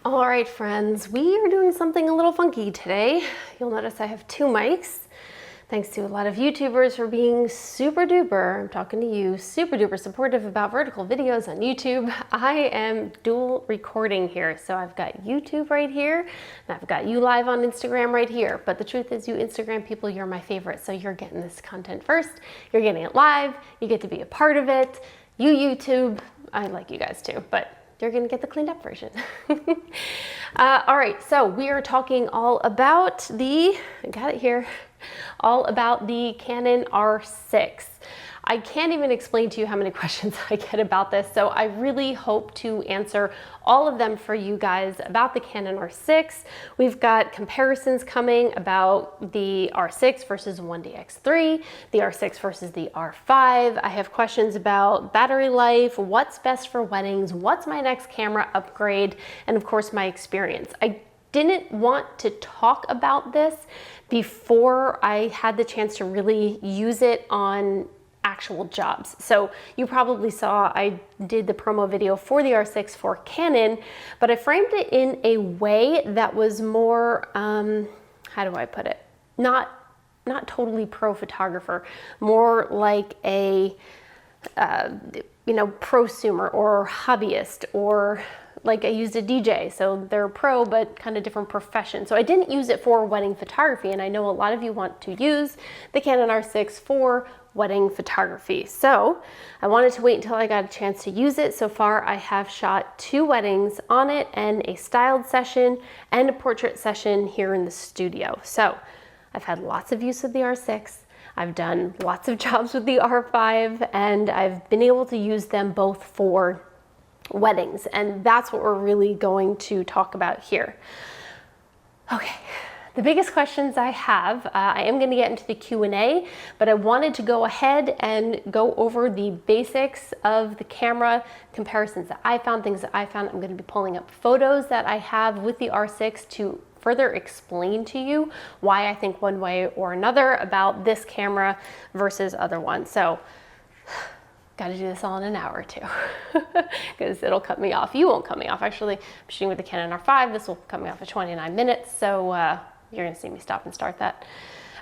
All right, friends, we are doing something a little funky today. You'll notice I have two mics. Thanks to a lot of YouTubers for being super duper, I'm talking to you, super duper supportive about vertical videos on YouTube. I am dual recording here. So I've got YouTube right here, and I've got you live on Instagram right here. But the truth is, you Instagram people, you're my favorite. So you're getting this content first, you're getting it live, you get to be a part of it. You YouTube, I like you guys too, but you're gonna get the cleaned up version. All right, so we are talking all about I got it here, all about the Canon R6. I can't even explain to you how many questions I get about this, so I really hope to answer all of them for you guys about the Canon R6. We've got comparisons coming about the R6 versus 1DX3, the R6 versus the R5. I have questions about battery life, what's best for weddings, what's my next camera upgrade, and of course my experience. I didn't want to talk about this before I had the chance to really use it on actual jobs. So you probably saw I did the promo video for the R6 for Canon, but I framed it in a way that was more, how do I put it? Not totally pro photographer, more like a, prosumer or hobbyist, or like I used a DJ, so they're a pro, but kind of different profession. So I didn't use it for wedding photography, and I know a lot of you want to use the Canon R6 for wedding photography. So I wanted to wait until I got a chance to use it. So far, I have shot 2 weddings on it, and a styled session and a portrait session here in the studio. So I've had lots of use of the R6. I've done lots of jobs with the R5, and I've been able to use them both for weddings, and that's what we're really going to talk about here. Okay, the biggest questions I have, I am going to get into the Q&A, but I wanted to go ahead and go over the basics of the camera, comparisons that I found, things that I found. I'm going to be pulling up photos that I have with the R6 to further explain to you why I think one way or another about this camera versus other ones. So got to do this all in an hour or two because it'll cut me off. You won't cut me off. Actually, I'm shooting with the Canon R5. This will cut me off at 29 minutes. So you're going to see me stop and start that.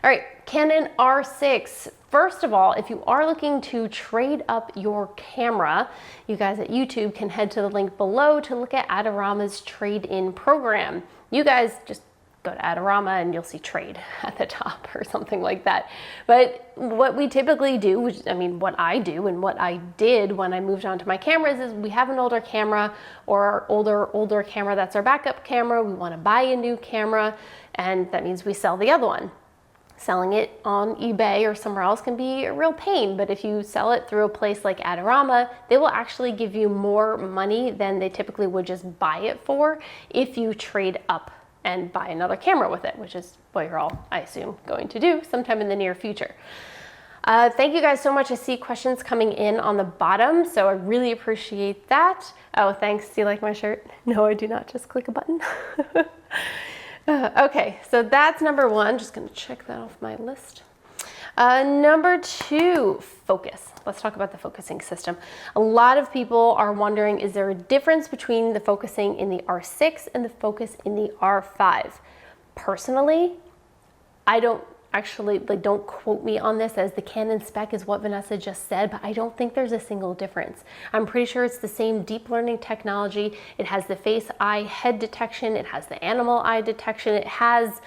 All right, Canon R6. First of all, if you are looking to trade up your camera, you guys at YouTube can head to the link below to look at Adorama's trade-in program. You guys just go to Adorama and you'll see trade at the top or something like that. But what we typically do, which what I do and what I did when I moved on to my cameras, is we have an older camera or older camera that's our backup camera. We want to buy a new camera, and that means we sell the other one. Selling it on eBay or somewhere else can be a real pain, but if you sell it through a place like Adorama, they will actually give you more money than they typically would just buy it for if you trade up and buy another camera with it, which is what you're all, I assume, going to do sometime in the near future. Thank you guys so much. I see questions coming in on the bottom, so I really appreciate that. Oh, thanks. Do you like my shirt? No, I do not. Just click a button. Okay, so that's number 1. Just gonna check that off my list. Number 2, focus. Let's talk about the focusing system. A lot of people are wondering, is there a difference between the focusing in the R6 and the focus in the R5? Personally, I don't actually, don't quote me on this, as the Canon spec is what Vanessa just said, but I don't think there's a single difference. I'm pretty sure it's the same deep learning technology. It has the face, eye, head detection. It has the animal eye detection. It has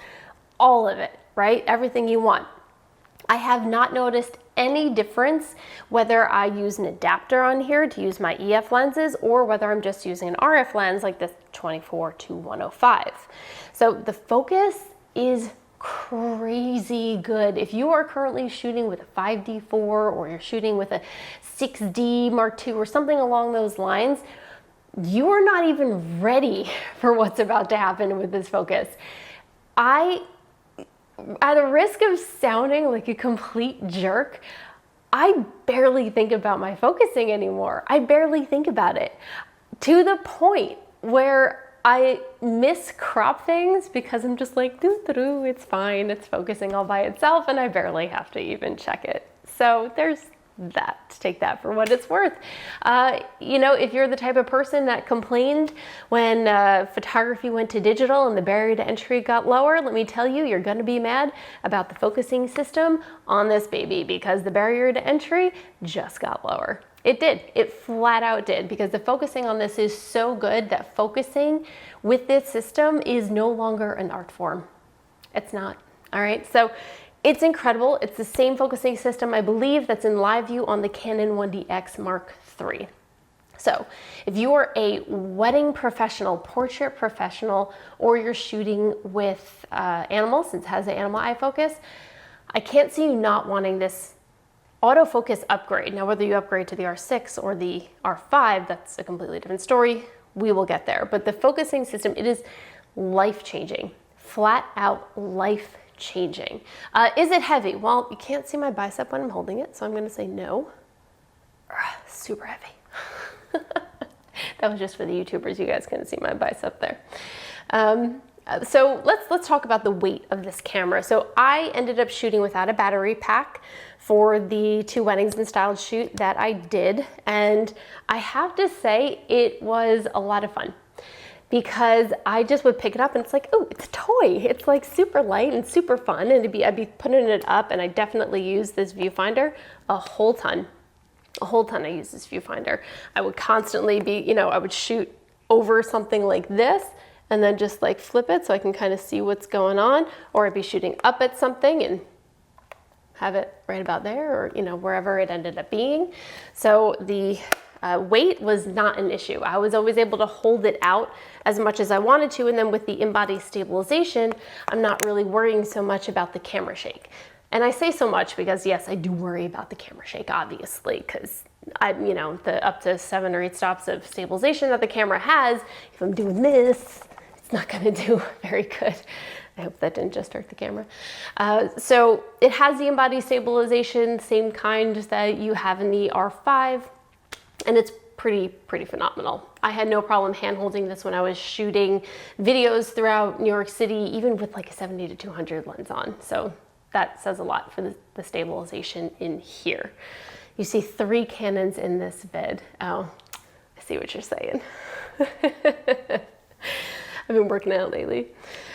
all of it, right? Everything you want. I have not noticed any difference whether I use an adapter on here to use my EF lenses or whether I'm just using an RF lens like the 24-105. So the focus is crazy good. If you are currently shooting with a 5D4 or you're shooting with a 6D Mark II or something along those lines, you are not even ready for what's about to happen with this focus. At a risk of sounding like a complete jerk, I barely think about my focusing anymore. I barely think about it, to the point where I miss crop things because I'm just like, it's fine, it's focusing all by itself, and I barely have to even check it. So there's take that for what it's worth. You know, if you're the type of person that complained when photography went to digital and the barrier to entry got lower, let me tell you, you're gonna be mad about the focusing system on this baby, because the barrier to entry just got lower. It did, it flat out did, because the focusing on this is so good that focusing with this system is no longer an art form. It's not, all right? So it's incredible. It's the same focusing system, I believe, that's in live view on the Canon 1DX Mark III. So if you are a wedding professional, portrait professional, or you're shooting with animals, since it has an animal eye focus, I can't see you not wanting this autofocus upgrade. Now, whether you upgrade to the R6 or the R5, that's a completely different story. We will get there. But the focusing system, it is life-changing, flat out life-changing. Is it heavy? Well, you can't see my bicep when I'm holding it, so I'm gonna say no. Super heavy. That was just for the YouTubers. You guys couldn't see my bicep there. So let's talk about the weight of this camera. So I ended up shooting without a battery pack for the 2 weddings and styled shoot that I did. And I have to say it was a lot of fun, because I just would pick it up and it's like, oh, it's a toy. It's like super light and super fun. And I'd be putting it up, and I definitely use this viewfinder a whole ton. I use this viewfinder. I would constantly be, you know, I would shoot over something like this and then just like flip it so I can kind of see what's going on, or I'd be shooting up at something and have it right about there, or, you know, wherever it ended up being. So the weight was not an issue. I was always able to hold it out as much as I wanted to, and then with the in-body stabilization, I'm not really worrying so much about the camera shake. And I say so much because, yes, I do worry about the camera shake, obviously, because you know, the up to 7 or 8 stops of stabilization that the camera has, if I'm doing this, it's not gonna do very good. I hope that didn't just hurt the camera. So it has the in-body stabilization, same kind that you have in the R5, and it's pretty phenomenal. I had no problem hand holding this when I was shooting videos throughout New York City, even with like a 70 to 200 lens on. So that says a lot for the stabilization in here. You see 3 Canons in this vid. Oh, I see what you're saying. I've been working out lately.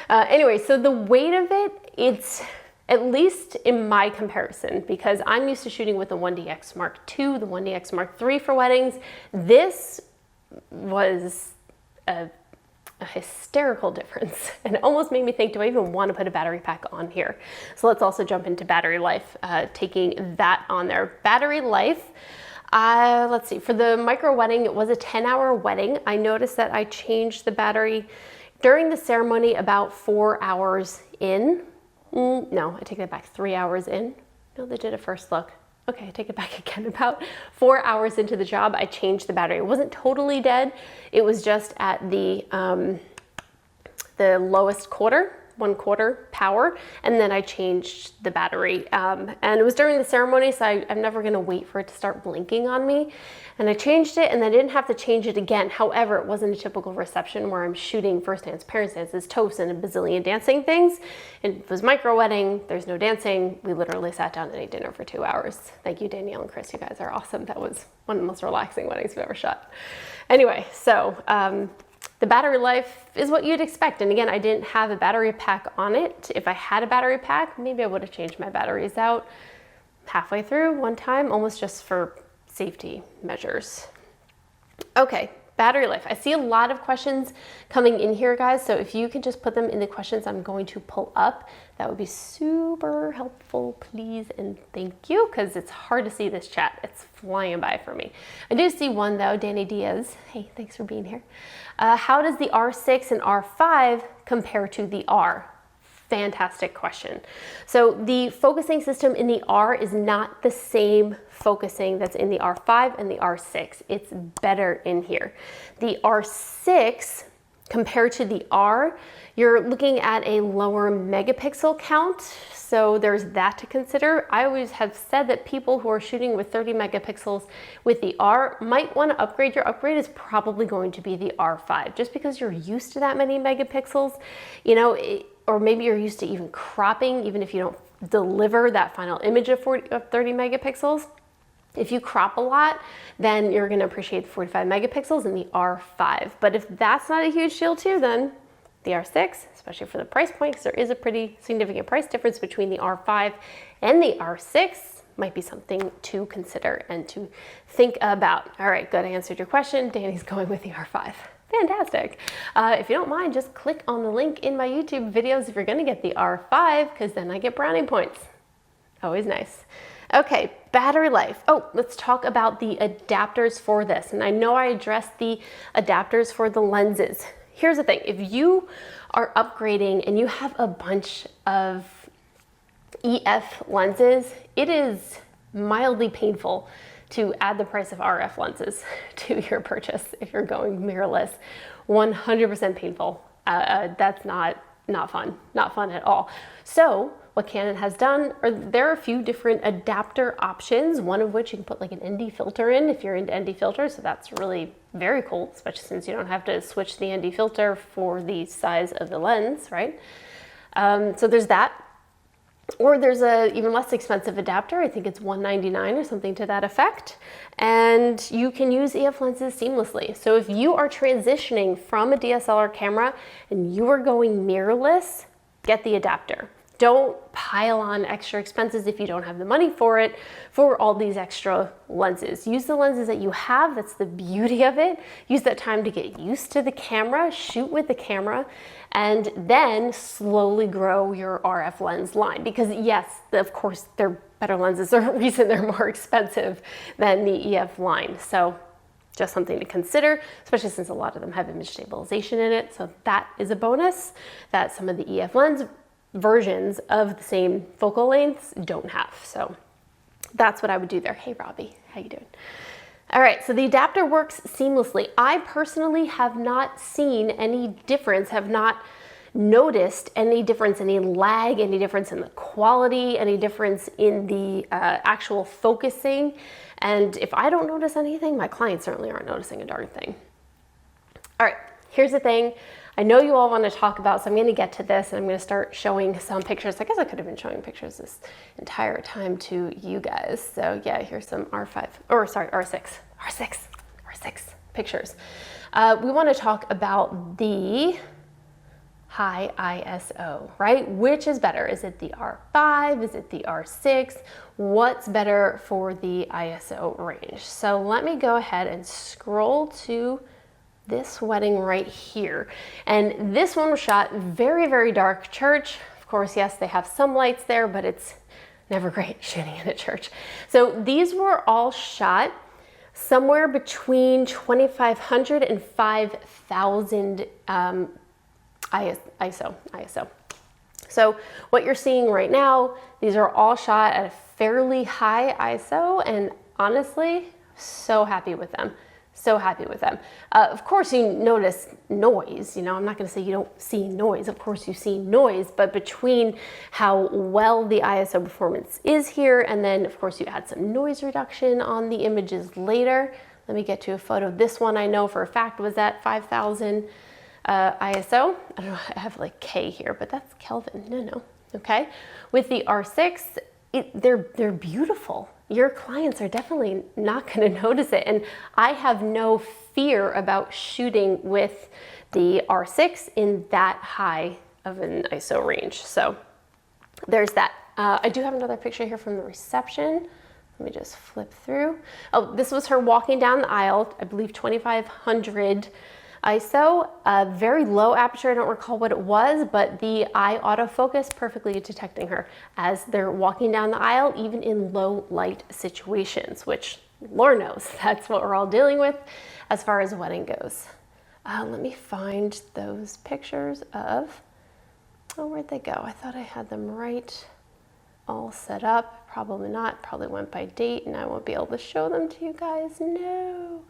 Anyway, so the weight of it, it's, at least in my comparison, because I'm used to shooting with the 1DX Mark II, the 1DX Mark III for weddings. This was a hysterical difference, and it almost made me think, do I even want to put a battery pack on here? So let's also jump into battery life, taking that on there. Battery life, let's see, for the micro wedding, it was a 10-hour wedding. I noticed that I changed the battery during the ceremony about 4 hours in. No, I take that back, 3 hours in. No, they did a first look. Okay, I take it back again. About 4 hours into the job, I changed the battery. It wasn't totally dead. It was just at the lowest quarter, 1/4 power, and then I changed the battery. And it was during the ceremony, so I'm never gonna wait for it to start blinking on me. And I changed it, and I didn't have to change it again. However, it wasn't a typical reception where I'm shooting first dance, parents' dances, toasts, and a bazillion dancing things. It was micro wedding, there's no dancing. We literally sat down and ate dinner for 2 hours. Thank you, Danielle and Chris, you guys are awesome. That was one of the most relaxing weddings we've ever shot. Anyway, so the battery life is what you'd expect. And again, I didn't have a battery pack on it. If I had a battery pack, maybe I would have changed my batteries out halfway through one time, almost just for safety measures. Okay, battery life. I see a lot of questions coming in here, guys. So if you can just put them in the questions I'm going to pull up, that would be super helpful, please, and thank you, because it's hard to see this chat. It's flying by for me. I do see one though, Danny Diaz. Hey, thanks for being here. How does the R6 and R5 compare to the R? Fantastic question. So the focusing system in the R is not the same focusing that's in the R5 and the R6. It's better in here. The R6, compared to the R, you're looking at a lower megapixel count, so there's that to consider. I always have said that people who are shooting with 30 megapixels with the R might want to upgrade. Your upgrade is probably going to be the R5, just because you're used to that many megapixels, you know, or maybe you're used to even cropping, even if you don't deliver that final image of 30 megapixels. If you crop a lot, then you're gonna appreciate the 45 megapixels in the R5. But if that's not a huge deal too, then the R6, especially for the price point, because there is a pretty significant price difference between the R5 and the R6, might be something to consider and to think about. All right, good, I answered your question. Danny's going with the R5. Fantastic. If you don't mind, just click on the link in my YouTube videos if you're gonna get the R5, because then I get brownie points. Always nice. Okay, battery life. Oh, let's talk about the adapters for this. And I know I addressed the adapters for the lenses. Here's the thing, if you are upgrading and you have a bunch of EF lenses, it is mildly painful to add the price of RF lenses to your purchase if you're going mirrorless. 100% painful. That's not fun, not fun at all. So what Canon has done, there are a few different adapter options, one of which you can put like an ND filter in if you're into ND filters, so that's really very cool, especially since you don't have to switch the ND filter for the size of the lens, right? So there's that. Or there's a even less expensive adapter, I think it's $199 or something to that effect, and you can use EF lenses seamlessly. So if you are transitioning from a DSLR camera and you are going mirrorless, get the adapter. Don't pile on extra expenses if you don't have the money for it, for all these extra lenses. Use the lenses that you have, that's the beauty of it. Use that time to get used to the camera, shoot with the camera, and then slowly grow your RF lens line. Because yes, of course, they're better lenses. There's a reason they're more expensive than the EF line. So just something to consider, especially since a lot of them have image stabilization in it. So that is a bonus that some of the EF lens versions of the same focal lengths don't have. So that's what I would do there. Hey Robbie, how you doing? All right, so the adapter works seamlessly. I personally have not seen any difference, have not noticed any difference, any lag, any difference in the quality, any difference in the actual focusing. And if I don't notice anything, my clients certainly aren't noticing a darn thing. All right, here's the thing. I know you all want to talk about, so I'm going to get to this and I'm going to start showing some pictures. I guess I could have been showing pictures this entire time to you guys. So yeah, here's some R5, or sorry, R6 pictures. We want to talk about the high ISO, right? Which is better? Is it the R5? Is it the R6? What's better for the ISO range? So let me go ahead and scroll to this wedding right here. And this one was shot very, very dark church. Of course, yes, they have some lights there, but it's never great shooting in a church. So these were all shot somewhere between 2,500 and 5,000 ISO. So what you're seeing right now, these are all shot at a fairly high ISO, and honestly, so happy with them. So happy with them. Of course you notice noise, you know, I'm not gonna say you don't see noise, of course you see noise, but between how well the ISO performance is here, and then of course you add some noise reduction on the images later. Let me get to a photo. This one I know for a fact was at 5,000 ISO. I don't know, I have like K here, but that's Kelvin, no, okay? With the R6, they're beautiful. Your clients are definitely not going to notice it. And I have no fear about shooting with the R6 in that high of an ISO range. So there's that. I do have another picture here from the reception. Let me just flip through. Oh, this was her walking down the aisle, I believe 2,500 ISO, very low aperture, I don't recall what it was, but the eye autofocus perfectly detecting her as they're walking down the aisle, even in low light situations, which Lord knows that's what we're all dealing with as far as wedding goes. Let me find those pictures of, oh, where'd they go? I thought I had them right all set up. Probably not, probably went by date and I won't be able to show them to you guys, no.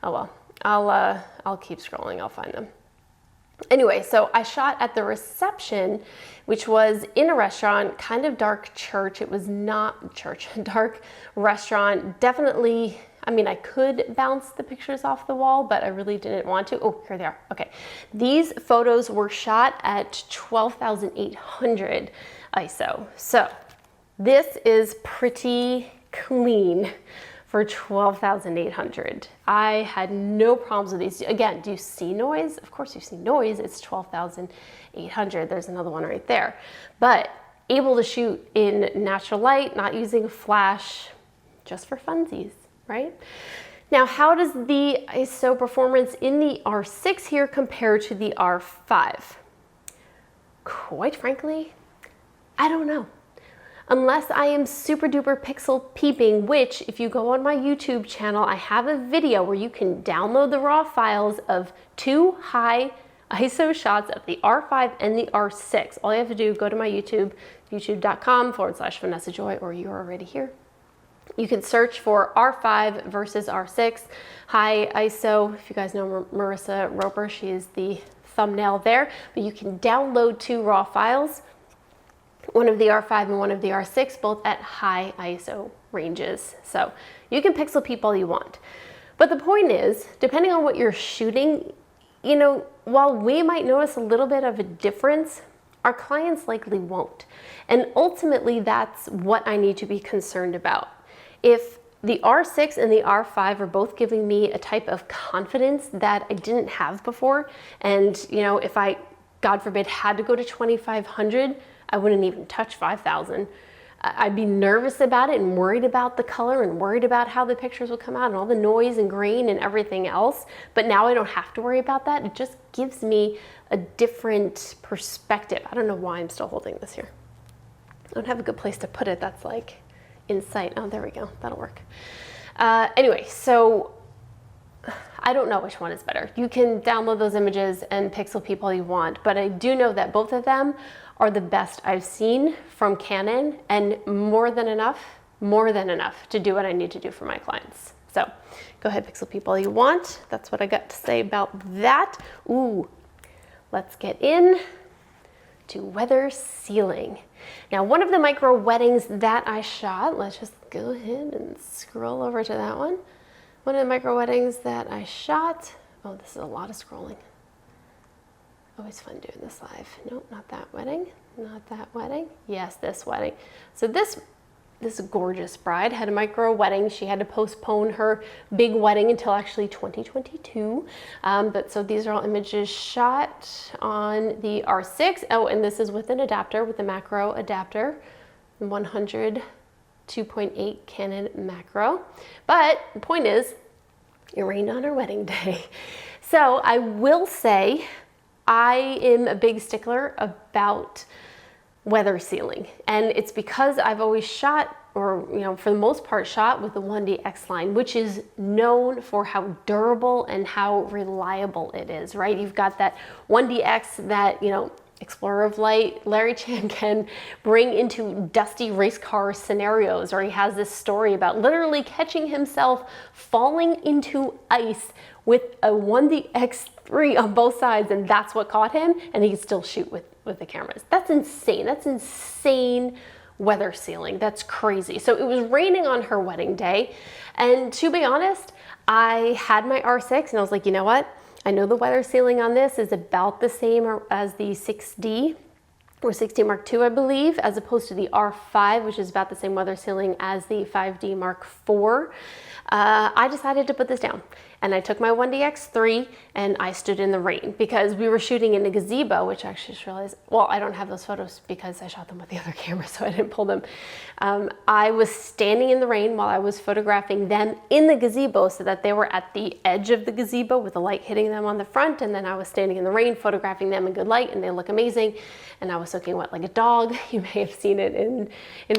Oh well. I'll keep scrolling, I'll find them. Anyway, so I shot at the reception, which was in a restaurant, kind of dark church. It was not church, dark restaurant. Definitely, I mean, I could bounce the pictures off the wall, but I really didn't want to. Oh, here they are. Okay. These photos were shot at 12,800 ISO. So this is pretty clean for $12,800. I had no problems with these. Again, do you see noise? Of course you see noise. It's $12,800. There's another one right there. But able to shoot in natural light, not using a flash, just for funsies, right? Now, how does the ISO performance in the R6 here compare to the R5? Quite frankly, I don't know. Unless I am super duper pixel peeping, which if you go on my YouTube channel, I have a video where you can download the raw files of 2 high ISO shots of the R5 and the R6. All you have to do, go to my YouTube, youtube.com/Vanessa Joy, or you're already here. You can search for R5 versus R6 high ISO. If you guys know Marissa Roper, she is the thumbnail there, but you can download 2 raw files, one of the R5 and one of the R6, both at high ISO ranges. So you can pixel peep all you want. But the point is, depending on what you're shooting, you know, while we might notice a little bit of a difference, our clients likely won't. And ultimately, that's what I need to be concerned about. If the R6 and the R5 are both giving me a type of confidence that I didn't have before, and you know, if I, God forbid, had to go to 2,500, I wouldn't even touch 5,000. I'd be nervous about it and worried about the color and worried about how the pictures will come out and all the noise and grain and everything else. But now I don't have to worry about that. It just gives me a different perspective. I don't know why I'm still holding this here. I don't have a good place to put it that's like in sight. Oh, there we go. That'll work. Anyway, so I don't know which one is better. You can download those images and pixel peep all you want, but I do know that both of them are the best I've seen from Canon, and more than enough to do what I need to do for my clients. So go ahead, pixel peep all you want. That's what I got to say about that. Ooh, let's get in to weather sealing. Now, one of the micro weddings that I shot, let's just go ahead and scroll over to that one. One of the micro weddings that I shot, oh, this is a lot of scrolling. Always fun doing this live. Nope, not that wedding, not that wedding. Yes, this wedding. So this gorgeous bride had a micro wedding. She had to postpone her big wedding until actually 2022. But so these are all images shot on the R6. Oh, and this is with an adapter, with a macro adapter, 100 2.8 Canon macro. But the point is, it rained on our wedding day. So I will say, I am a big stickler about weather sealing, and it's because I've always shot, or you know, for the most part shot with the 1DX line, which is known for how durable and how reliable it is, right? You've got that 1DX that, you know, Explorer of Light, Larry Chan can bring into dusty race car scenarios, or he has this story about literally catching himself falling into ice with a 1DX3 on both sides, and that's what caught him, and he could still shoot with the cameras. That's insane. That's insane weather sealing. That's crazy. So it was raining on her wedding day, and to be honest, I had my R6 and I was like, you know what? I know the weather sealing on this is about the same as the 6D or 6D Mark II, I believe, as opposed to the R5, which is about the same weather sealing as the 5D Mark IV. I decided to put this down, and I took my 1DX3 and I stood in the rain because we were shooting in a gazebo, which I actually just realized, well, I don't have those photos because I shot them with the other camera, so I didn't pull them. I was standing in the rain while I was photographing them in the gazebo so that they were at the edge of the gazebo with the light hitting them on the front, and then I was standing in the rain photographing them in good light, and they look amazing, and I was soaking wet like a dog. You may have seen it in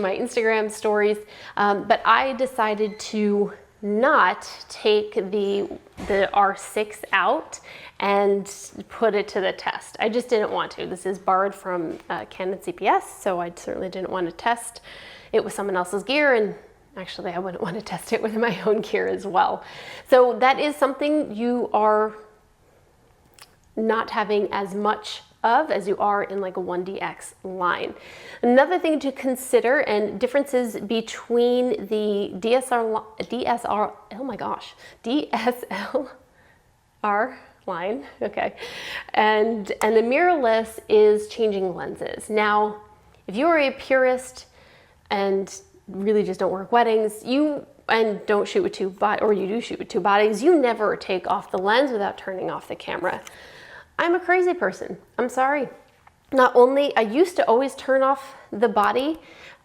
my Instagram stories, but I decided to not take the R6 out and put it to the test. I just didn't want to. This is borrowed from Canon CPS, so I certainly didn't want to test it with someone else's gear, and actually I wouldn't want to test it with my own gear as well. So that is something you are not having as much of as you are in like a 1DX line. Another thing to consider, and differences between the DSLR line, okay, and the mirrorless is changing lenses. Now, if you are a purist and really just don't work weddings, you and don't shoot with two bodies, or you do shoot with two bodies, you never take off the lens without turning off the camera. I'm a crazy person. I'm sorry. Not only, I used to always turn off the body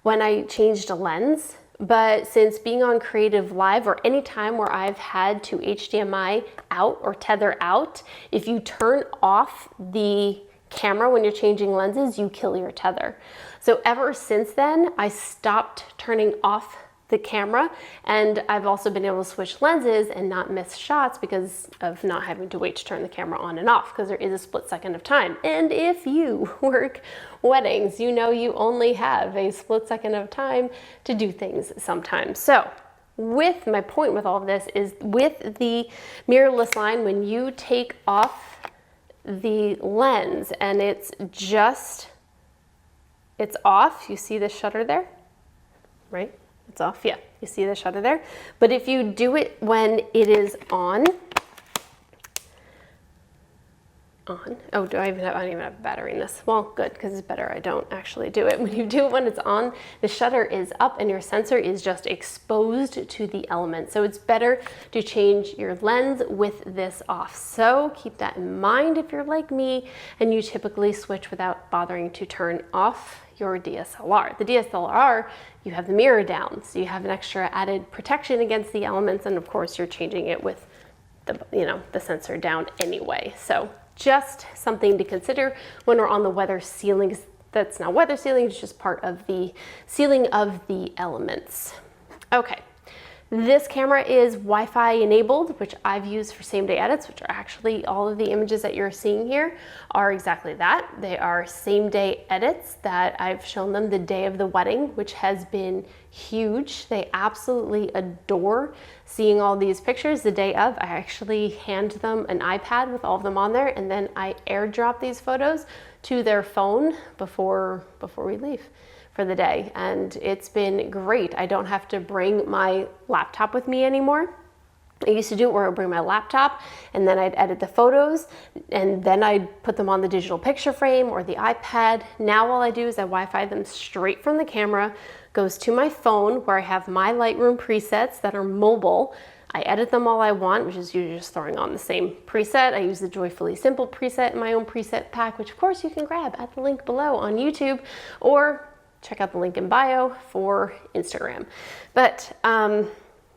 when I changed a lens, but since being on Creative Live or any time where I've had to HDMI out or tether out, if you turn off the camera when you're changing lenses, you kill your tether. So ever since then, I stopped turning off the camera, and I've also been able to switch lenses and not miss shots because of not having to wait to turn the camera on and off, because there is a split second of time. And if you work weddings, you know you only have a split second of time to do things sometimes. So with my point with all of this is with the mirrorless line, when you take off the lens and it's off, you see the shutter there, right? It's off, yeah, you see the shutter there. But if you do it when it is on, oh, I don't even have a battery in this. Well, good, because it's better I don't actually do it. When you do it when it's on, the shutter is up and your sensor is just exposed to the element. So it's better to change your lens with this off. So keep that in mind if you're like me and you typically switch without bothering to turn off your DSLR. The DSLR, you have the mirror down, so you have an extra added protection against the elements, and of course you're changing it with the sensor down anyway. So just something to consider when we're on the weather sealing. That's not weather sealing, it's just part of the sealing of the elements. Okay. This camera is Wi-Fi enabled, which I've used for same-day edits, which are actually all of the images that you're seeing here are exactly that. They are same-day edits that I've shown them the day of the wedding, which has been huge. They absolutely adore seeing all these pictures the day of. I actually hand them an iPad with all of them on there, and then I airdrop these photos to their phone before we leave for the day, and it's been great. I don't have to bring my laptop with me anymore. I used to do it where I'd bring my laptop and then I'd edit the photos and then I'd put them on the digital picture frame or the iPad. Now all I do is I Wi-Fi them straight from the camera, goes to my phone where I have my Lightroom presets that are mobile. I edit them all I want, which is usually just throwing on the same preset. I use the Joyfully Simple preset in my own preset pack, which of course you can grab at the link below on YouTube, or check out the link in bio for Instagram. But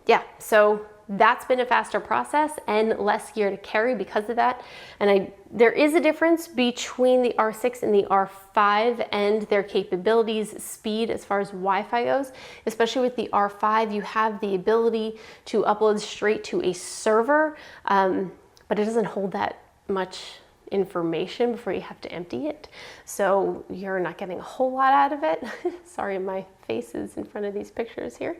yeah, so that's been a faster process and less gear to carry because of that. And there is a difference between the R6 and the R5 and their capabilities, speed as far as Wi-Fi goes. Especially with the R5, you have the ability to upload straight to a server, but it doesn't hold that much information before you have to empty it. So you're not getting a whole lot out of it. Sorry, my face is in front of these pictures here.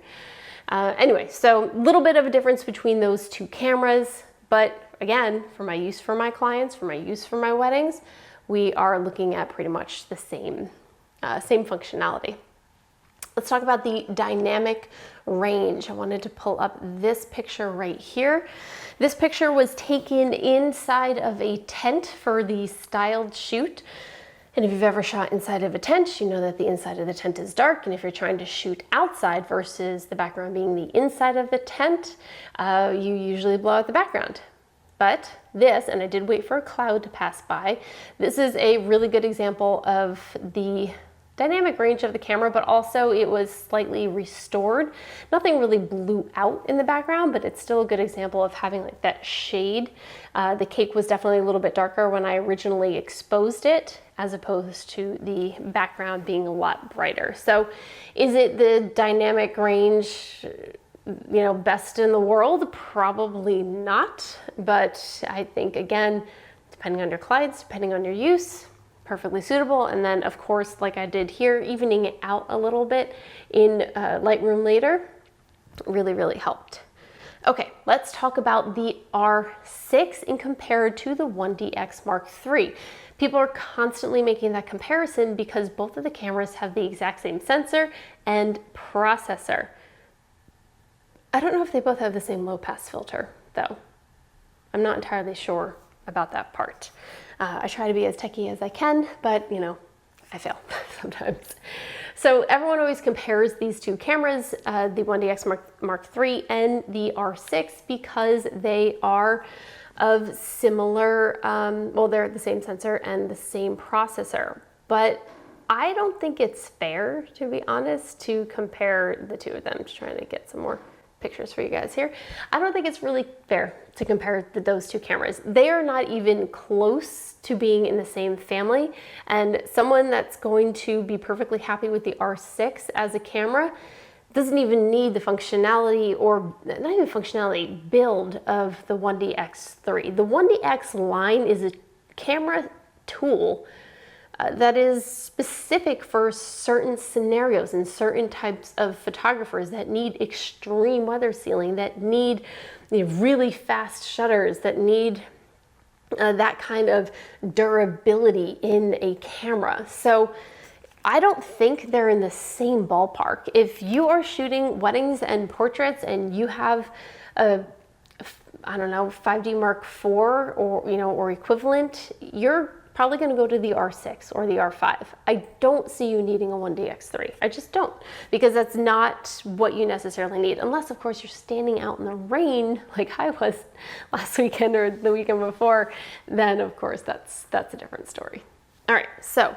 Anyway, so a little bit of a difference between those two cameras, but again, for my use for my clients, for my use for my weddings, we are looking at pretty much the same functionality. Let's talk about the dynamic range. I wanted to pull up this picture right here. This picture was taken inside of a tent for the styled shoot. And if you've ever shot inside of a tent, you know that the inside of the tent is dark. And if you're trying to shoot outside versus the background being the inside of the tent, you usually blow out the background. But this, and I did wait for a cloud to pass by, this is a really good example of the dynamic range of the camera, but also it was slightly restored. Nothing really blew out in the background, but it's still a good example of having like that shade. The cake was definitely a little bit darker when I originally exposed it, as opposed to the background being a lot brighter. So is it the dynamic range, best in the world? Probably not, but I think again, depending on your clients, depending on your use, perfectly suitable. And then of course, like I did here, evening it out a little bit in Lightroom later really, really helped. Okay, let's talk about the R6 in compared to the 1DX Mark III. People are constantly making that comparison because both of the cameras have the exact same sensor and processor. I don't know if they both have the same low pass filter though. I'm not entirely sure about that part. I try to be as techie as I can, but I fail sometimes. So everyone always compares these two cameras, the 1DX Mark III and the R6, because they are of similar, well, they're the same sensor and the same processor. But I don't think it's fair, to be honest, to compare the two of them. Just trying to get some more pictures for you guys here. I don't think it's really fair to compare those two cameras. They are not even close to being in the same family, and someone that's going to be perfectly happy with the R6 as a camera doesn't even need the functionality, or not even functionality, build of the 1DX3. The 1DX line is a camera tool that is specific for certain scenarios and certain types of photographers that need extreme weather sealing, that need really fast shutters, that need that kind of durability in a camera. So I don't think they're in the same ballpark. If you are shooting weddings and portraits and you have a, I don't know, 5D Mark IV or equivalent, you're probably going to go to the R6 or the R5. I don't see you needing a 1DX3. I just don't, because that's not what you necessarily need, unless of course you're standing out in the rain like I was last weekend or the weekend before. Then of course that's a different story. All right, so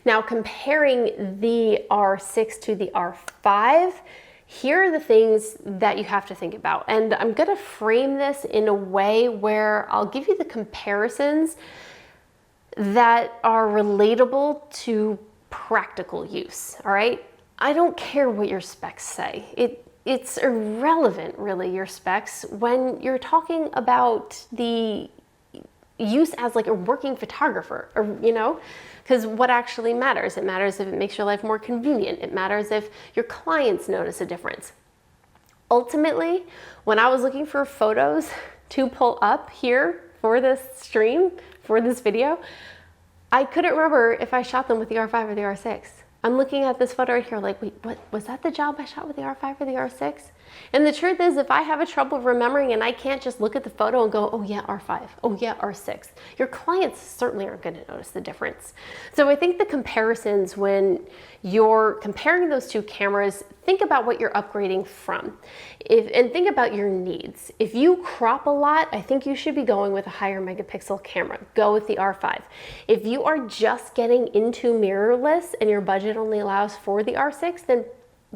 now comparing the R6 to the R5, here are the things that you have to think about. And I'm going to frame this in a way where I'll give you the comparisons that are relatable to practical use, all right? I don't care what your specs say. It's irrelevant, really, your specs, when you're talking about the use as like a working photographer, or because what actually matters? It matters if it makes your life more convenient. It matters if your clients notice a difference. Ultimately, when I was looking for photos to pull up here for this stream, for this video, I couldn't remember if I shot them with the R5 or the R6. I'm looking at this photo right here like, wait, what was that the job I shot with the R5 or the R6? And the truth is, if I have a trouble remembering and I can't just look at the photo and go, oh yeah, R5, oh yeah, R6, your clients certainly aren't going to notice the difference. So I think the comparisons, when you're comparing those two cameras, think about what you're upgrading from, and think about your needs. If you crop a lot, I think you should be going with a higher megapixel camera. Go with the R5. If you are just getting into mirrorless and your budget only allows for the R6, then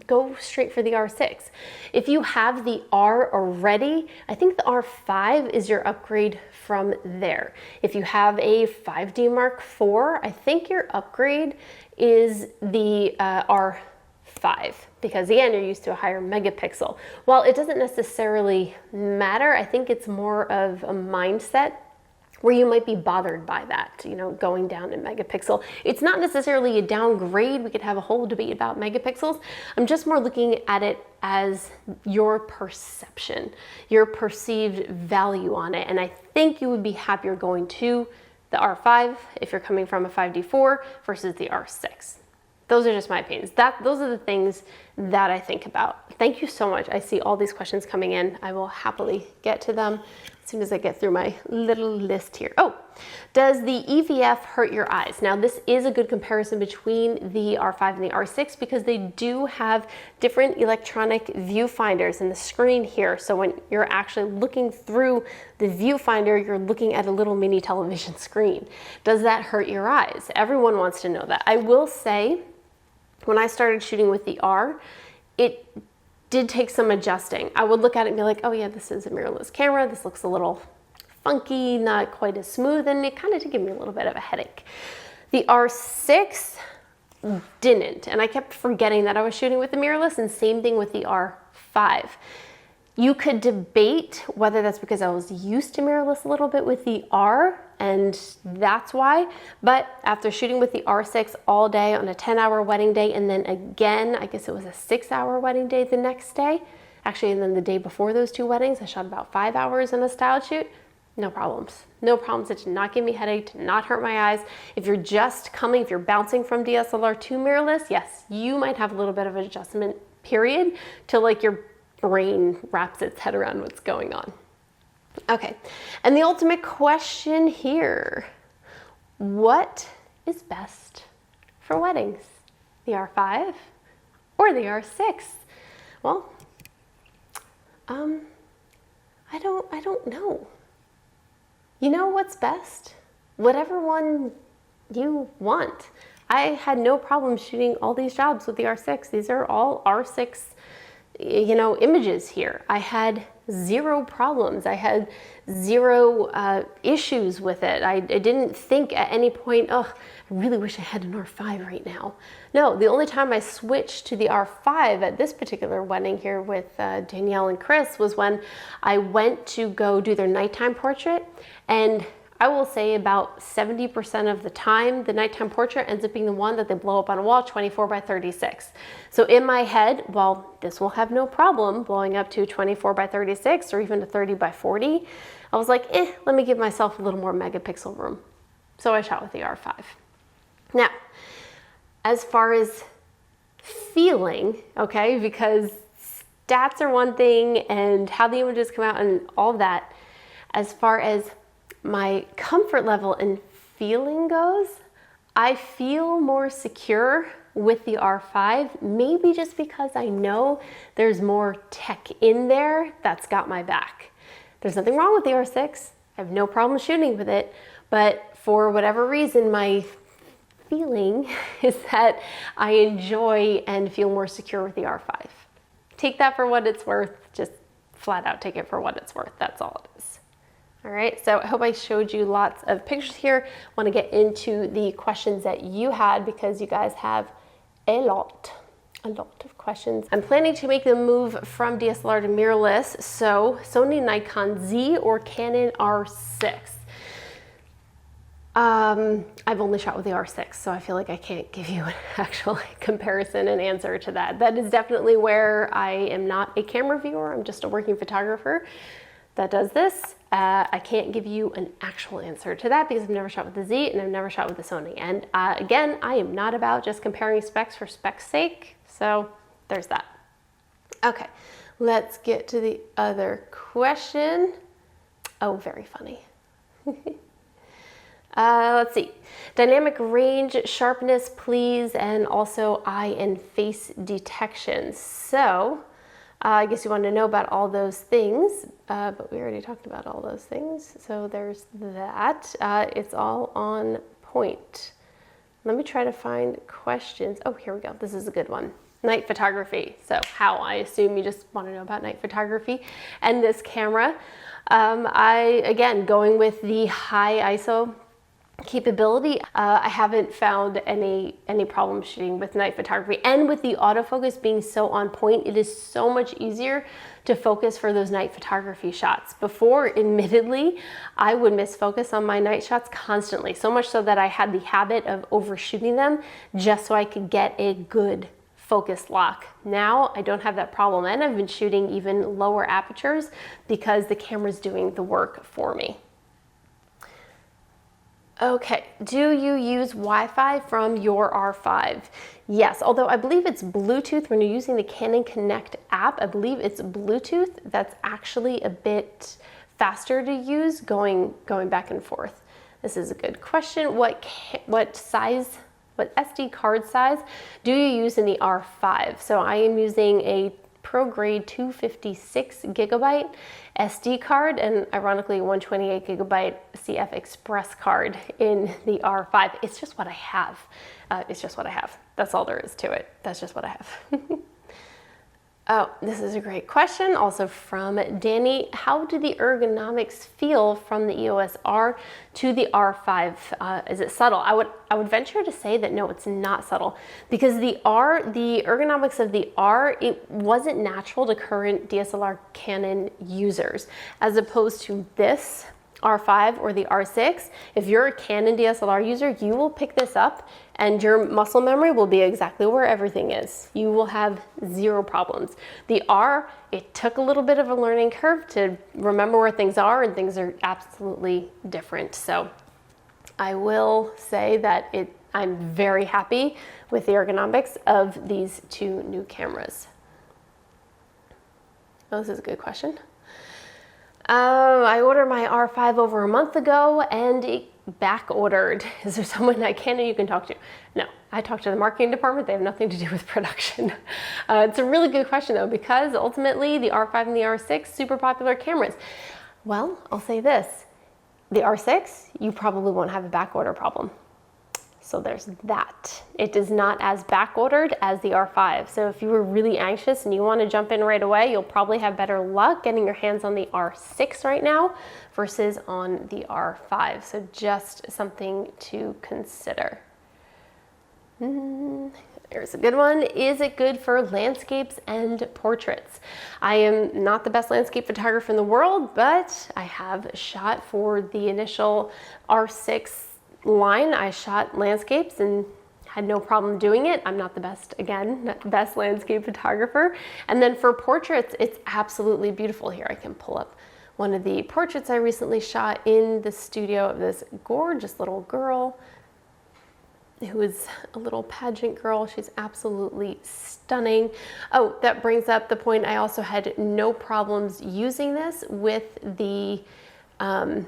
go straight for the R6. If you have the R already, I think the R5 is your upgrade from there. If you have a 5D Mark IV, I think your upgrade is the R5, because again, you're used to a higher megapixel. While it doesn't necessarily matter, I think it's more of a mindset where you might be bothered by that, going down in megapixel. It's not necessarily a downgrade. We could have a whole debate about megapixels. I'm just more looking at it as your perception, your perceived value on it. And I think you would be happier going to the R5 if you're coming from a 5D4 versus the R6. Those are just my opinions. Those are the things that I think about. Thank you so much. I see all these questions coming in. I will happily get to them as soon as I get through my little list here. Oh, does the EVF hurt your eyes? Now, this is a good comparison between the R5 and the R6 because they do have different electronic viewfinders in the screen here. So when you're actually looking through the viewfinder, you're looking at a little mini television screen. Does that hurt your eyes? Everyone wants to know that. I will say, when I started shooting with the R, it did take some adjusting. I would look at it and be like, oh yeah, this is a mirrorless camera. This looks a little funky, not quite as smooth, and it kind of did give me a little bit of a headache. The R6 didn't, and I kept forgetting that I was shooting with the mirrorless, and same thing with the R5. You could debate whether that's because I was used to mirrorless a little bit with the R, and that's why, but after shooting with the R6 all day on a 10-hour wedding day, and then again, I guess it was a 6-hour wedding day the next day, actually, and then the day before those two weddings, I shot about 5 hours in a style shoot. No problems. No problems. It did not give me a headache, did not hurt my eyes. If you're just coming, if you're bouncing from DSLR to mirrorless, yes, you might have a little bit of an adjustment period till like your brain wraps its head around what's going on. Okay, and the ultimate question here, what is best for weddings? The R5 or the R6? Well, I don't know. You know what's best? Whatever one you want. I had no problem shooting all these jobs with the R6. These are all R6, images here. I had zero problems. I had zero issues with it. I didn't think at any point, oh, I really wish I had an R5 right now. No, the only time I switched to the R5 at this particular wedding here with Danielle and Chris was when I went to go do their nighttime portrait, and I will say about 70% of the time, the nighttime portrait ends up being the one that they blow up on a wall 24 by 36. So in my head, well, this will have no problem blowing up to 24 by 36 or even to 30 by 40. I was like, let me give myself a little more megapixel room. So I shot with the R5. Now, as far as feeling, okay, because stats are one thing and how the images come out and all that, as far as my comfort level and feeling goes, I feel more secure with the R5, maybe just because I know there's more tech in there that's got my back. There's nothing wrong with the R6. I have no problem shooting with it, but for whatever reason, my feeling is that I enjoy and feel more secure with the R5. Take that for what it's worth, just flat out take it for what it's worth. That's all it is. All right, so I hope I showed you lots of pictures here. I want to get into the questions that you had because you guys have a lot of questions. I'm planning to make the move from DSLR to mirrorless, so Sony Nikon Z or Canon R6. I've only shot with the R6, so I feel like I can't give you an actual comparison and answer to that. That is definitely where I am not a camera viewer. I'm just a working photographer that does this. I can't give you an actual answer to that because I've never shot with the Z and I've never shot with the Sony. And again, I am not about just comparing specs for specs' sake. So there's that. Okay, let's get to the other question. Oh, very funny. Let's see. Dynamic range, sharpness, please, and also eye and face detection. So I guess you want to know about all those things, but we already talked about all those things. So there's that. It's all on point. Let me try to find questions. Oh, here we go. This is a good one. Night photography. So how, I assume you just want to know about night photography and this camera. Again, going with the high ISO capability, I haven't found any problem shooting with night photography, and with the autofocus being so on point, it is so much easier to focus for those night photography shots. Before, admittedly, I would miss focus on my night shots constantly, so much so that I had the habit of overshooting them just so I could get a good focus lock. Now I don't have that problem, and I've been shooting even lower apertures because the camera's doing the work for me. Okay, do you use Wi-Fi from your R5? Yes, although I believe it's Bluetooth when you're using the Canon Connect app. I believe it's Bluetooth. That's actually a bit faster to use going back and forth. This is a good question. What SD card size do you use in the R5? So I am using a Pro grade 256 gigabyte SD card and ironically 128 gigabyte CF Express card in the R5. It's just what I have. It's just what I have. That's all there is to it. That's just what I have. Oh, this is a great question, also from Danny. How do the ergonomics feel from the EOS R to the R5? Is it subtle? I would venture to say that no, it's not subtle, because the ergonomics of the R, it wasn't natural to current DSLR Canon users, as opposed to this R5 or the R6. If you're a Canon DSLR user, you will pick this up and your muscle memory will be exactly where everything is. You will have zero problems. The R, it took a little bit of a learning curve to remember where things are, and things are absolutely different. So I will say that I'm very happy with the ergonomics of these two new cameras. Oh, this is a good question. I ordered my R5 over a month ago, and it back ordered. Is there someone at Canon you can talk to? No, I talk to the marketing department. They have nothing to do with production. It's a really good question though, because ultimately the R5 and the R6, super popular cameras. Well, I'll say this, the R6, you probably won't have a back order problem. So there's that. It is not as back ordered as the R5. So if you were really anxious and you want to jump in right away, you'll probably have better luck getting your hands on the R6 right now versus on the R5. So just something to consider. There's a good one. Is it good for landscapes and portraits? I am not the best landscape photographer in the world, but I have shot for the initial R6 line. I shot landscapes and had no problem doing it. I'm not the best, again, not the best landscape photographer. And then for portraits, it's absolutely beautiful. Here I can pull up one of the portraits I recently shot in the studio of this gorgeous little girl who is a little pageant girl. She's absolutely stunning. Oh, that brings up the point. I also had no problems using this with the, hold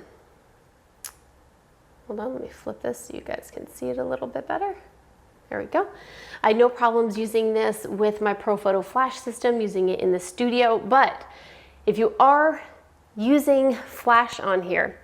on, let me flip this so you guys can see it a little bit better. There we go. I had no problems using this with my ProPhoto flash system, using it in the studio. But if you are using flash on here,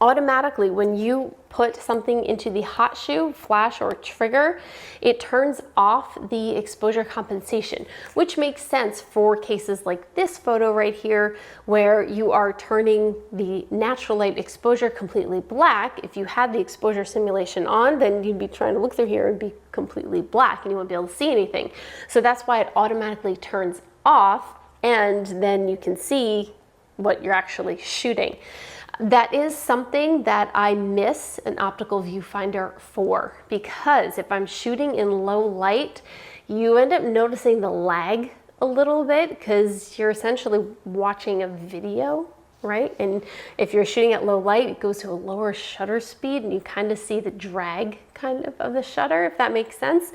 automatically when you put something into the hot shoe, flash or trigger, it turns off the exposure compensation, which makes sense for cases like this photo right here, where you are turning the natural light exposure completely black. If you had the exposure simulation on, then you'd be trying to look through here and be completely black and you won't be able to see anything. So that's why it automatically turns off, and then you can see what you're actually shooting. That is something that I miss an optical viewfinder for, because if I'm shooting in low light, you end up noticing the lag a little bit because you're essentially watching a video, right? And if you're shooting at low light, it goes to a lower shutter speed and you kind of see the drag kind of the shutter, if that makes sense.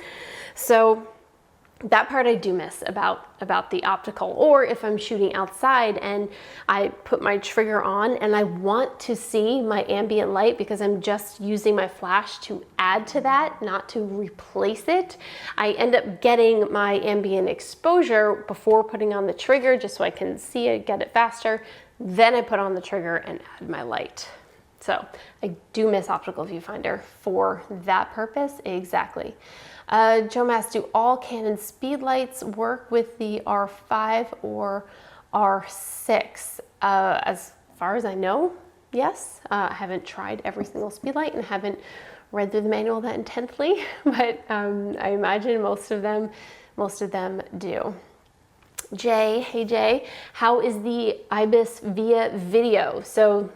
So that part I do miss about the optical. Or if I'm shooting outside and I put my trigger on and I want to see my ambient light because I'm just using my flash to add to that, not to replace it, I end up getting my ambient exposure before putting on the trigger just so I can see it, get it faster. Then I put on the trigger and add my light. So I do miss optical viewfinder for that purpose, exactly. Joe Mass, do all Canon Speedlites work with the R5 or R6? As far as I know, yes. I haven't tried every single Speedlight and haven't read through the manual that intently, but I imagine most of them do. Jay, hey Jay, how is the IBIS via video? So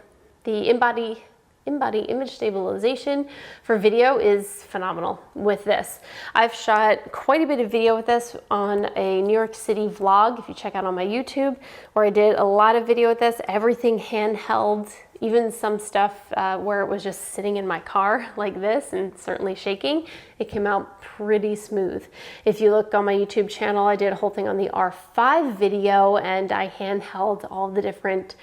the in-body image stabilization for video is phenomenal with this. I've shot quite a bit of video with this on a New York City vlog, if you check out on my YouTube, where I did a lot of video with this, everything handheld, even some stuff where it was just sitting in my car like this and certainly shaking. It came out pretty smooth. If you look on my YouTube channel, I did a whole thing on the R5 video and I handheld all the different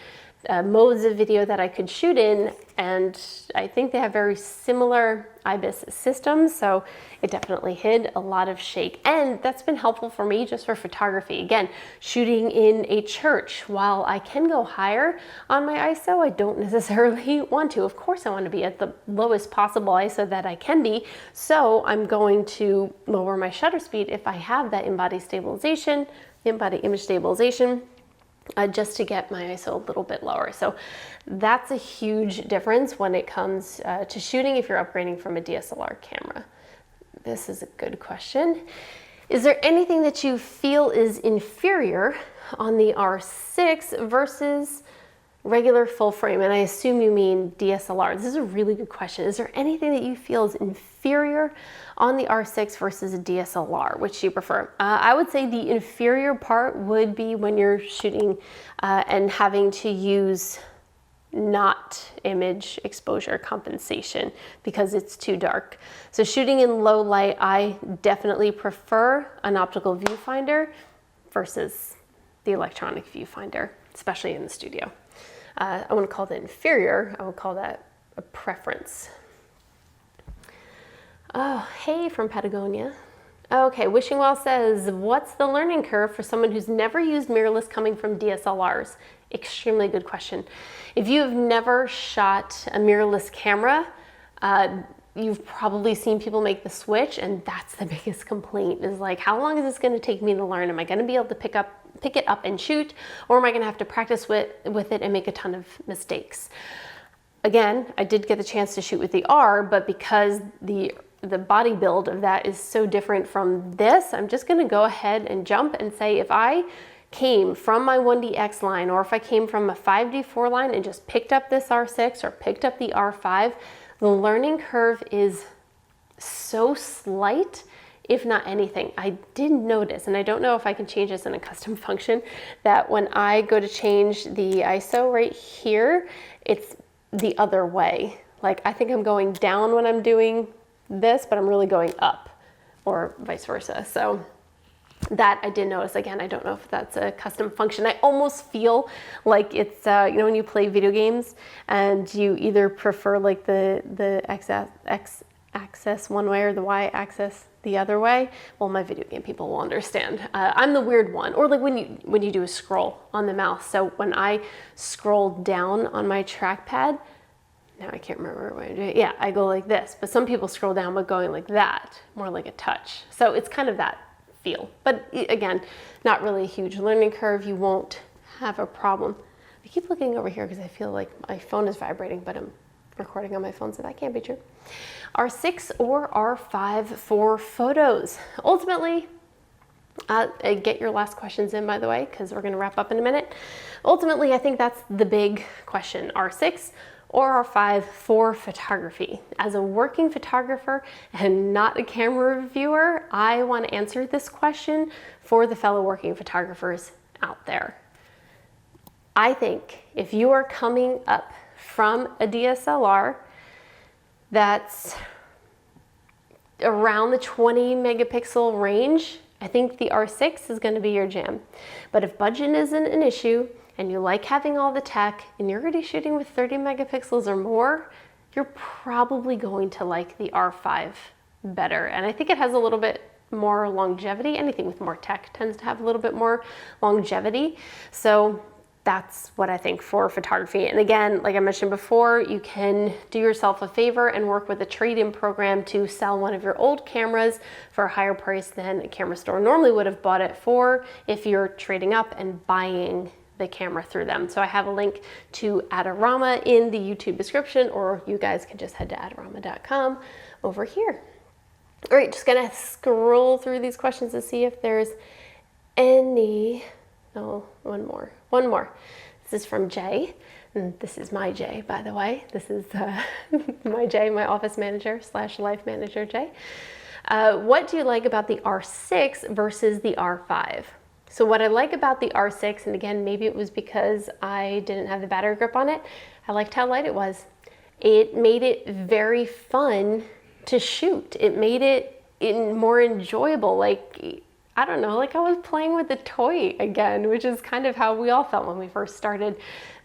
modes of video that I could shoot in, and I think they have very similar IBIS systems, so it definitely hid a lot of shake, and that's been helpful for me just for photography. Again, shooting in a church, while I can go higher on my ISO, I don't necessarily want to. Of course I want to be at the lowest possible ISO that I can be, so I'm going to lower my shutter speed if I have that in-body stabilization, in-body image stabilization, just to get my ISO a little bit lower. So that's a huge difference when it comes to shooting if you're upgrading from a DSLR camera. This is a good question. Is there anything that you feel is inferior on the R6 versus regular full frame? And I assume you mean DSLR. This is a really good question. Is there anything that you feel is inferior on the R6 versus a DSLR? Which do you prefer? I would say the inferior part would be when you're shooting and having to use not image exposure compensation because it's too dark. So shooting in low light, I definitely prefer an optical viewfinder versus the electronic viewfinder, especially in the studio. I wouldn't call that inferior, I would call that a preference. Oh, hey from Patagonia. Okay, Wishing Well says, what's the learning curve for someone who's never used mirrorless coming from DSLRs? Extremely good question. If you've never shot a mirrorless camera, you've probably seen people make the switch, and that's the biggest complaint is like, how long is this going to take me to learn? Am I going to be able to pick it up and shoot, or am I going to have to practice with it and make a ton of mistakes? Again, I did get the chance to shoot with the R, but because the body build of that is so different from this, I'm just going to go ahead and jump and say, if I came from my 1DX line, or if I came from a 5D4 line and just picked up this R6 or picked up the R5, the learning curve is so slight, if not anything. I did notice, and I don't know if I can change this in a custom function, that when I go to change the ISO right here, it's the other way. Like, I think I'm going down when I'm doing this, but I'm really going up, or vice versa. So that I did notice. Again, I don't know if that's a custom function. I almost feel like it's, you know, when you play video games and you either prefer like the X axis one way or the Y axis the other way. Well, my video game people will understand. I'm the weird one. Or like when you do a scroll on the mouse. So when I scroll down on my trackpad, now I can't remember what I do. Yeah, I go like this. But some people scroll down but going like that, more like a touch. So it's kind of that feel. But again, not really a huge learning curve. You won't have a problem. I keep looking over here because I feel like my phone is vibrating, but I'm recording on my phone, so that can't be true. R6 or R5 for photos. Ultimately, get your last questions in, by the way, because we're going to wrap up in a minute. Ultimately, I think that's the big question. R6 or R5 for photography. As a working photographer and not a camera reviewer, I want to answer this question for the fellow working photographers out there. I think if you are coming up from a DSLR that's around the 20 megapixel range, I think the R6 is going to be your jam. But if budget isn't an issue and you like having all the tech and you're already shooting with 30 megapixels or more, you're probably going to like the R5 better. And I think it has a little bit more longevity. Anything with more tech tends to have a little bit more longevity. So that's what I think for photography. And again, like I mentioned before, you can do yourself a favor and work with a trade-in program to sell one of your old cameras for a higher price than a camera store normally would have bought it for if you're trading up and buying the camera through them. So I have a link to Adorama in the YouTube description, or you guys can just head to adorama.com over here. All right, just gonna scroll through these questions to see if there's any. Oh, one more. This is from Jay, and this is my Jay, by the way. This is my Jay, my office manager / life manager Jay. What do you like about the R6 versus the R5? So what I like about the R6, and again, maybe it was because I didn't have the battery grip on it, I liked how light it was. It made it very fun to shoot. It made it more enjoyable. Like, I don't know, like I was playing with a toy again, which is kind of how we all felt when we first started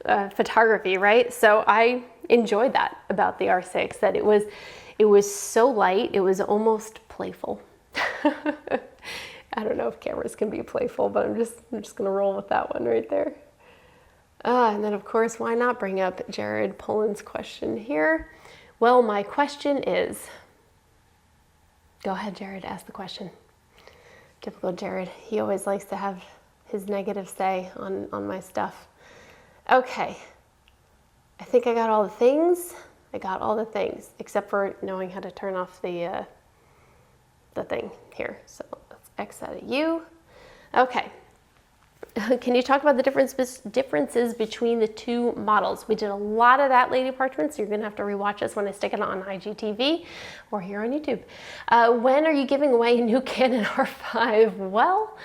photography, right? So I enjoyed that about the R6, that it was so light, it was almost playful. I don't know if cameras can be playful, but I'm just gonna roll with that one right there. And then of course, why not bring up Jared Poland's question here? Well, my question is, go ahead, Jared, ask the question. Typical Jared, he always likes to have his negative say on my stuff. Okay, I think I got all the things. Except for knowing how to turn off the thing here. So let's X out of you. Okay, can you talk about the differences between the two models? We did a lot of that, Lady Parchment, so you're gonna have to rewatch us when I stick it on IGTV or here on YouTube. When are you giving away a new Canon R5? Well,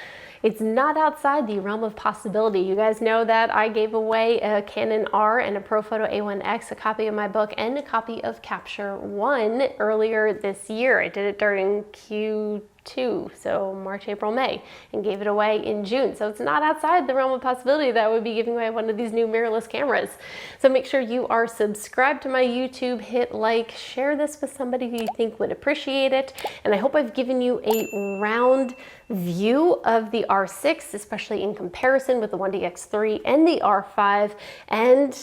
it's not outside the realm of possibility. You guys know that I gave away a Canon R and a ProPhoto A1X, a copy of my book, and a copy of Capture One earlier this year. I did it during Q2 2, so March, April, May, and gave it away in June. So it's not outside the realm of possibility that I would be giving away one of these new mirrorless cameras. So make sure you are subscribed to my YouTube, hit like, share this with somebody who you think would appreciate it. And I hope I've given you a round view of the R6, especially in comparison with the 1DX3 and the R5, and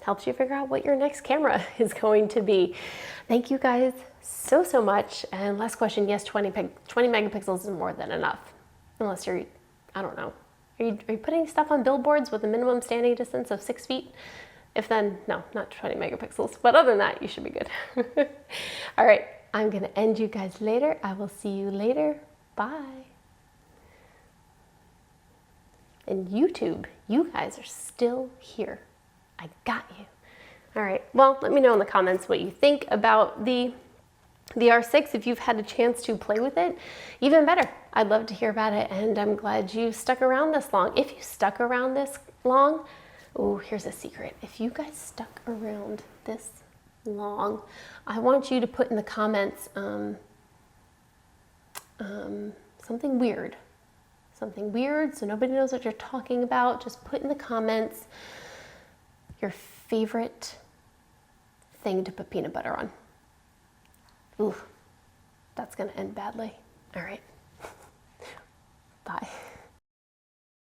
helps you figure out what your next camera is going to be. Thank you guys so much. And last question, yes, 20 megapixels is more than enough. Unless you're, I don't know, are you putting stuff on billboards with a minimum standing distance of 6 feet? If then, no, not 20 megapixels. But other than that, you should be good. All right, I'm gonna end you guys later. I will see you later. Bye. And YouTube, you guys are still here. I got you. All right, well, let me know in the comments what you think about the R6. If you've had a chance to play with it, even better. I'd love to hear about it, and I'm glad you stuck around this long. If you stuck around this long, oh, here's a secret. If you guys stuck around this long, I want you to put in the comments something weird. Something weird, so nobody knows what you're talking about. Just put in the comments your favorite thing to put peanut butter on. Ooh, that's gonna end badly. All right.